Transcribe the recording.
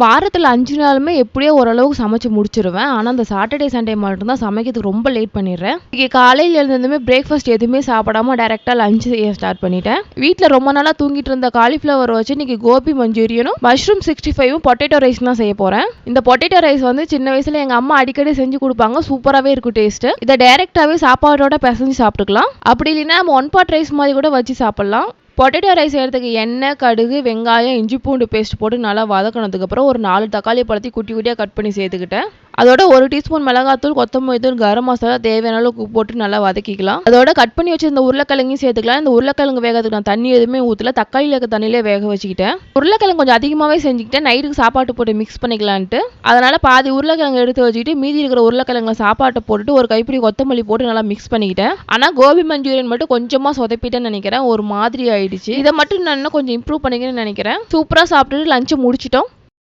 வாரத்துல 5 நாளுமே எப்படியோ ஓரளவுக்கு சமைச்சு முடிச்சிருவேன். ஆனா அந்த சாட்டர்டே, சண்டே மட்டும் தான் சமைக்கிறதுக்கு ரொம்ப லேட் பண்ணிடுறேன். இன்னைக்கு காலையில எழுந்ததுமே பிரேக்ஃபாஸ்ட் எதுவுமே சாப்பிடாம டைரக்டா லஞ்ச் செய்ய ஸ்டார்ட் பண்ணிட்டேன். வீட்ல ரொம்ப நாளா தூங்கிட்டு இருந்த காலிஃப்ளவர் வச்சு இன்னைக்கு கோபி மஞ்சூரியனும் மஷ்ரூம் 65ம் பொட்டேட்டோ ரைஸ் தான் செய்ய போறேன். இந்த பொட்டேட்டோ ரைஸ் வந்து சின்ன வயசுல எங்க அம்மா அடிக்கடி செஞ்சு கொடுப்பாங்க. சூப்பராகவே இருக்கும் டேஸ்ட். இதை டைரக்டாவே சாப்பாடோட பிசைஞ்சு சாப்பிட்டுக்கலாம். அப்படி இல்லைன்னா நம்ம ஒன் பாட் ரைஸ் மாதிரி கூட வச்சு சாப்பிடலாம். பொட்டேட்டோ ரைஸ் செய்யறதுக்கு எண்ணெய், கடுகு, வெங்காயம், இஞ்சி பூண்டு பேஸ்ட் போட்டு நல்லா வதக்கினதுக்கப்புறம் ஒரு 4 தக்காளி பழத்தை குட்டி குட்டியாக கட் பண்ணி சேர்த்துக்கிட்டேன். அதோட 1 டீஸ்பூன் மிளகாத்தூள், கொத்தமல்லி தூள், கரம் மசாலா தேவையான அளவுக்கு உப்பு போட்டு நல்லா வதக்கிக்கலாம். அதோட கட் பண்ணி வச்சு இந்த உருளைக்கிழங்கையும் சேர்த்துக்கலாம். இந்த உருளைக்கிழங்கு வேகிறதுக்கு நான் தண்ணி எதுவுமே ஊற்றல, தக்காளியில் இருக்க தண்ணியிலே வேக வச்சுக்கிட்டேன். உருளைக்கிழங்கு கொஞ்சம் அதிகமாகவே செஞ்சுக்கிட்டேன், நைட்டுக்கு சாப்பாட்டு போட்டு மிக்ஸ் பண்ணிக்கலான்ட்டு. அதனால பாதி உருளைக்கிழங்கு எடுத்து வச்சுக்கிட்டு மீதி இருக்கிற உருளைக்கிழங்குல சாப்பாட்டை போட்டுட்டு ஒரு கைப்பிடி கொத்தமல்லி போட்டு நல்லா மிக்ஸ் பண்ணிக்கிட்டேன். ஆனால் கோபி மஞ்சூரியன் மட்டும் கொஞ்சமாக சொதப்பிட்டேன்னு நினைக்கிறேன். ஒரு மாதிரி ஆயிடுச்சு. இதை மட்டும் நான் இன்னும் கொஞ்சம் இம்ப்ரூவ் பண்ணிக்கணும்னு நினைக்கிறேன். சூப்பராக சாப்பிட்டுட்டு லஞ்சை முடிச்சிட்டோம்.